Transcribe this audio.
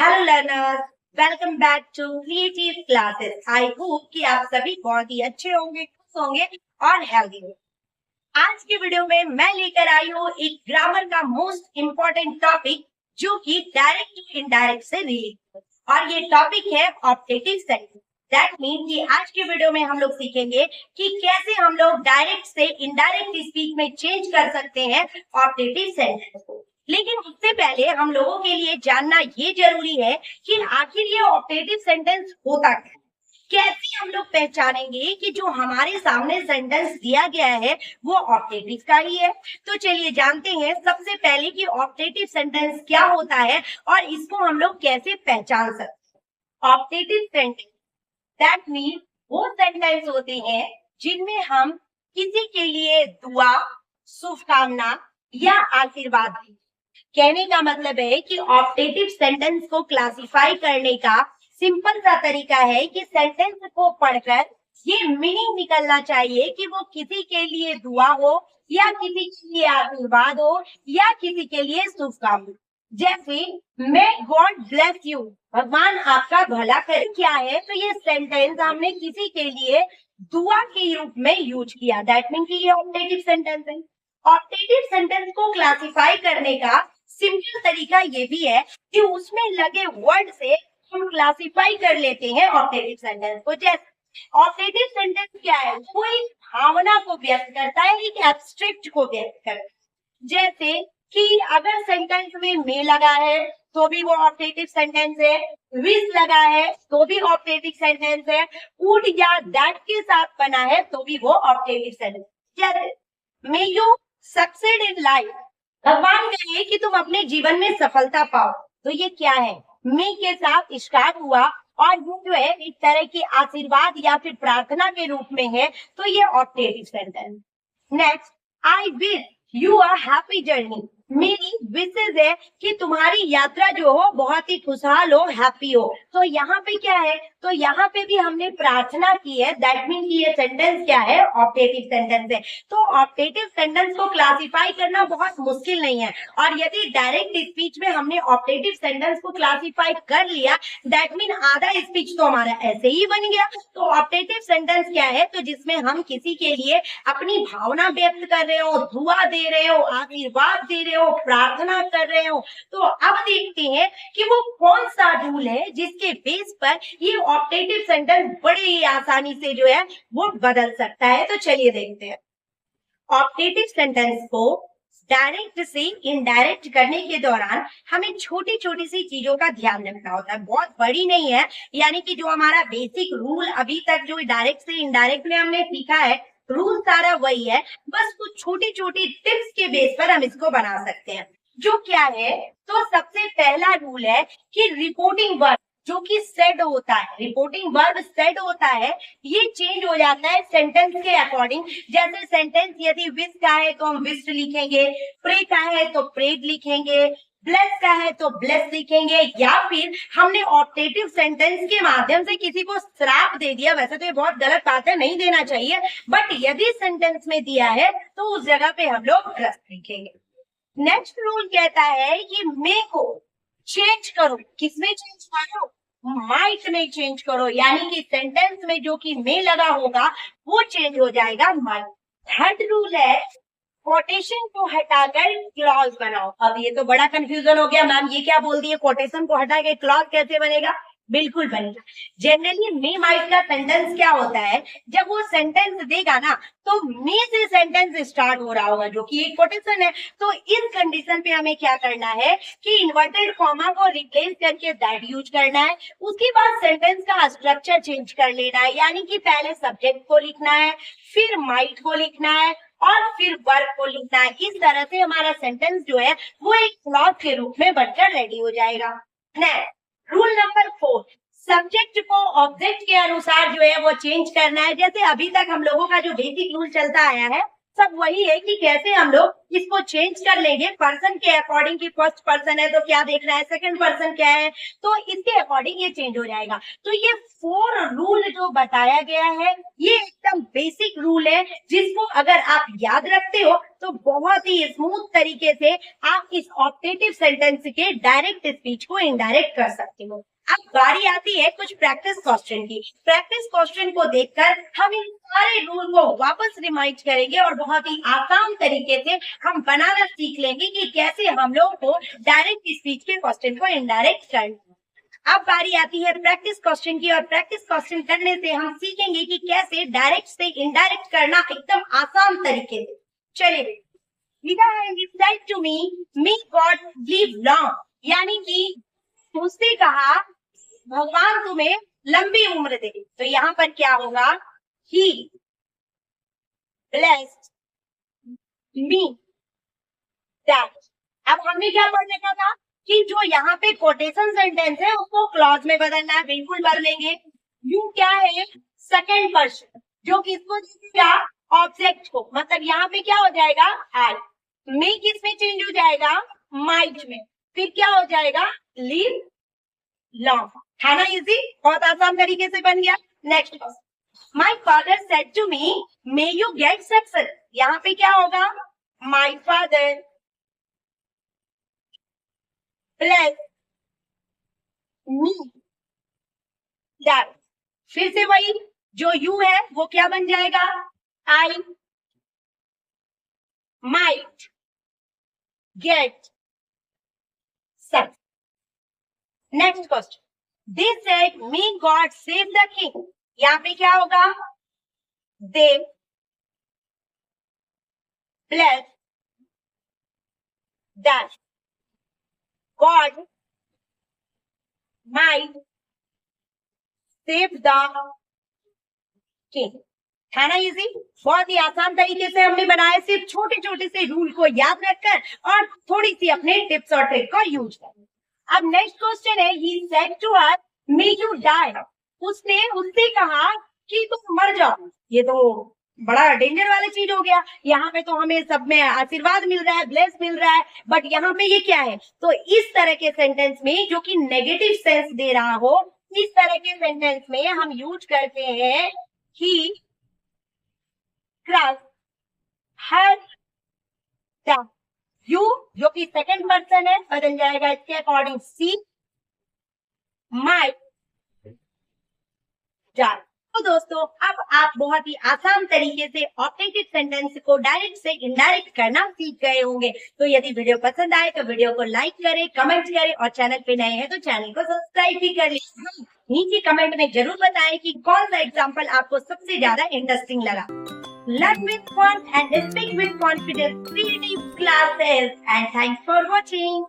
Hello learners, welcome back to creative classes. I hope कि आप सभी बहुत ही अच्छे होंगे, खुश होंगे और हेल्दी होंगे। आज की वीडियो में मैं लेकर आई हूँ एक ग्रामर का मोस्ट इम्पोर्टेंट टॉपिक जो कि डायरेक्ट टू इनडायरेक्ट से रिलेटेड है और ये टॉपिक है ऑप्टेटिव सेंटेंस। दैट मीन कि आज की वीडियो में हम लोग सीखेंगे कि कैसे हम लोग डायरेक्ट से इनडायरेक्ट स्पीच में चेंज कर सकते हैं ऑप्टेटिव सेंटेंस को। लेकिन उससे पहले हम लोगों के लिए जानना ये जरूरी है कि आखिर ये ऑप्टेटिव सेंटेंस होता क्या है। कैसे हम लोग पहचानेंगे कि जो हमारे सामने सेंटेंस दिया गया है वो ऑप्टेटिव का ही है। तो चलिए जानते हैं सबसे पहले कि ऑप्टेटिव सेंटेंस क्या होता है और इसको हम लोग कैसे पहचान सकते हैं। ऑप्टेटिव सेंटेंस दैट मीन वो सेंटेंस होते हैं जिनमें हम किसी के लिए दुआ, शुभकामना या आशीर्वाद दें। कहने का मतलब है कि ऑप्टेटिव सेंटेंस को क्लासिफाई करने का सिंपल सा तरीका है कि सेंटेंस को पढ़कर ये मीनिंग निकलना चाहिए कि वो किसी के लिए दुआ हो या किसी के लिए आशीर्वाद हो या किसी के लिए शुभकामना। जैसे मे गॉड ब्लेस यू, भगवान आपका भला करे, क्या है तो ये सेंटेंस हमने किसी के लिए दुआ के रूप में यूज किया। दैट मीन कि ये ऑप्टेटिव सेंटेंस है। ऑप्टेटिव सेंटेंस को क्लासिफाई करने का सिंपल तरीका ये भी है कि उसमें लगे वर्ड से हम क्लासिफाई कर लेते हैं ऑप्टेटिव सेंटेंस को। जैसे ऑप्टेटिव सेंटेंस क्या है, वो एक भावना को व्यक्त करता है, एक एब्स्ट्रैक्ट को व्यक्त करता है। जैसे कि अगर सेंटेंस में मे लगा है तो भी वो ऑप्टेटिव सेंटेंस है, विश लगा है तो भी ऑप्टेटिव सेंटेंस है, वुड या दैट के साथ बना है तो भी वो ऑप्टेटिव सेंटेंस। जैसे may you succeed in life, भगवान कहे कि तुम अपने जीवन में सफलता पाओ, तो ये क्या है, मे के साथ स्टार्ट हुआ और ये जो है एक तरह की आशीर्वाद या फिर प्रार्थना के रूप में है, तो ये optative sentence. Next, I wish you are happy journey, मेरी विशेष है कि तुम्हारी यात्रा जो हो बहुत ही खुशहाल हो, हैप्पी हो। तो यहाँ पे क्या है, तो यहाँ पे भी हमने प्रार्थना की है। दैट मीन कि ये सेंटेंस क्या है, ऑप्टेटिव सेंटेंस है। तो ऑप्टेटिव सेंटेंस को क्लासिफाई करना बहुत मुश्किल नहीं है और यदि डायरेक्ट स्पीच में हमने ऑप्टेटिव सेंटेंस को क्लासिफाई कर लिया, दैट मीन आधा स्पीच तो हमारा ऐसे ही बन गया। तो ऑप्टेटिव सेंटेंस क्या है, तो जिसमें हम किसी के लिए अपनी भावना व्यक्त कर रहे हो, दुआ दे रहे हो, आशीर्वाद दे रहे हो, प्रार्थना कर रहे हो। तो अब देखते हैं कि वो कौन सा रूल है जिसके बेस पर ये ऑप्टेटिव सेंटेंस बड़े ही आसानी से जो है वो बदल सकता है। तो चलिए देखते हैं। ऑप्टेटिव सेंटेंस को डायरेक्ट से इनडायरेक्ट करने के दौरान हमें छोटी छोटी सी चीजों का ध्यान रखना होता है, बहुत बड़ी नहीं है। यानी कि जो हमारा बेसिक रूल अभी तक जो डायरेक्ट से इनडायरेक्ट में हमने सीखा है, रूल सारा वही है, बस कुछ छोटी छोटी टिप्स के बेस पर हम इसको बना सकते हैं। जो क्या है, तो सबसे पहला रूल है कि रिपोर्टिंग वर्ब जो कि सेड होता है, रिपोर्टिंग वर्ब सेड होता है, ये चेंज हो जाता है सेंटेंस के अकॉर्डिंग। जैसे सेंटेंस यदि विश का है तो हम विश लिखेंगे, प्रे का है तो प्रेड लिखेंगे, ब्लेस का है तो ब्लेस लिखेंगे, या फिर हमने ऑप्टेटिव सेंटेंस के माध्यम से किसी को श्राप दे दिया। वैसे तो ये बहुत गलत बात है, नहीं देना चाहिए, बट यदि सेंटेंस में दिया है तो उस जगह पे हम लोग प्लस लिखेंगे। नेक्स्ट रूल कहता है कि मे को चेंज करो, किसमें चेंज करो, माइट में चेंज करो, यानी कि सेंटेंस में जो कि मे लगा होगा वो चेंज हो जाएगा माइट। थर्ड रूल है कोटेशन को हटाकर क्लॉज बनाओ। अब ये तो बड़ा कंफ्यूजन हो गया, मैम ये क्या बोल दिए, कोटेशन को हटा के क्लॉज कैसे बनेगा? बिल्कुल बनेगा। जनरली मे माइट का सेंटेंस क्या होता है, जब वो सेंटेंस देगा ना तो मे से सेंटेंस स्टार्ट हो रहा होगा जो कि एक कोटेशन है। तो इस कंडीशन पे हमें क्या करना है कि इन्वर्टेड कॉमा को रिप्लेस करके दैट यूज करना है। उसके बाद सेंटेंस का स्ट्रक्चर चेंज कर लेना है, यानी कि पहले सब्जेक्ट को लिखना है, फिर माइट को लिखना है और फिर वर्ब को लिखना है। इस तरह से हमारा सेंटेंस जो है वो एक क्लॉज के रूप में बनकर रेडी हो जाएगा। नेक्स्ट, रूल नंबर 4, सब्जेक्ट को ऑब्जेक्ट के अनुसार जो है वो चेंज करना है। जैसे अभी तक हम लोगों का जो बेसिक रूल चलता आया है सब वही है कि कैसे हम लोग इसको चेंज कर लेंगे पर्सन के अकॉर्डिंग, कि फर्स्ट पर्सन है तो क्या देखना है, सेकंड पर्सन क्या है, तो इसके अकॉर्डिंग ये चेंज हो जाएगा। तो ये 4 रूल जो बताया गया है ये एकदम बेसिक रूल है, जिसको अगर आप याद रखते हो तो बहुत ही स्मूथ तरीके से आप इस ऑप्टेटिव सेंटेंस के डायरेक्ट स्पीच को इनडायरेक्ट कर सकते हो। अब बारी आती है कुछ प्रैक्टिस क्वेश्चन की। प्रैक्टिस क्वेश्चन को देखकर हम इन सारे रूल को वापस रिमाइंड करेंगे और बहुत ही आसान तरीके से हम बनाना सीख लेंगे कि कैसे हम लोग को डायरेक्ट स्पीच के क्वेश्चन को इनडायरेक्ट करना। अब बारी आती है प्रैक्टिस क्वेश्चन की, और प्रैक्टिस क्वेश्चन करने से हम सीखेंगे कि कैसे डायरेक्ट से इनडायरेक्ट करना एकदम आसान तरीके से। चलिए, लिखा है he said to me, may God live long, यानी कि उसने कहा भगवान तुम्हें लंबी उम्र दे। तो यहाँ पर क्या होगा, he blessed me that। अब हमने क्या पढ़ने का था कि जो यहाँ पे कोटेशन सेंटेंस है उसको क्लॉज में बदलना है, बिल्कुल बदल लेंगे। यू क्या है, सेकंड पर्सन, जो किसको देखेगा, ऑब्जेक्ट को, मतलब यहाँ पे क्या हो जाएगा, आई। मे किस में चेंज हो जाएगा, माइट में। फिर क्या हो जाएगा, लिव लॉन्ग। है ना इजी, बहुत आसान तरीके से बन गया। Next, my father said to me may you get success. यहाँ पे क्या होगा, my father plus me that. फिर से वही, जो यू है वो क्या बन जाएगा, I might get success. Next question, they said may God save the king. यहाँ पे क्या होगा, they prayed that God might save the king. है ना इजी, बहुत ही आसान तरीके से हमने बनाया, सिर्फ छोटे छोटे से रूल को याद रखकर और थोड़ी सी अपने टिप्स और ट्रिक का यूज कर। अब नेक्स्ट क्वेश्चन है, he said to us, may you die। उसने उससे कहा कि तुम मर जाओ। ये तो बड़ा डेंजर वाला चीज हो गया। यहाँ पे तो हमें सब में आशीर्वाद मिल रहा है, ब्लेस मिल रहा है, बट यहाँ पे ये क्या है, तो इस तरह के सेंटेंस में जो कि नेगेटिव सेंस दे रहा हो, इस तरह के सेंटेंस में हम यूज करते हैं he crushed her down। You जो कि सेकंड पर्सन है बदल जाएगा इसके अकॉर्डिंग सी माइट डाई। तो दोस्तों, अब आप बहुत ही आसान तरीके से ऑप्टेटिव सेंटेंस को डायरेक्ट से इनडायरेक्ट करना सीख गए होंगे। तो यदि वीडियो पसंद आए तो वीडियो को लाइक करें, कमेंट करें, और चैनल पे नए हैं तो चैनल को सब्सक्राइब भी कर लें। नीचे कमेंट में जरूर बताएं कि कौन सा एग्जाम्पल आपको सबसे ज्यादा इंटरेस्टिंग लगा। Learn with fun and speak with confidence. Creative classes, and thanks for watching.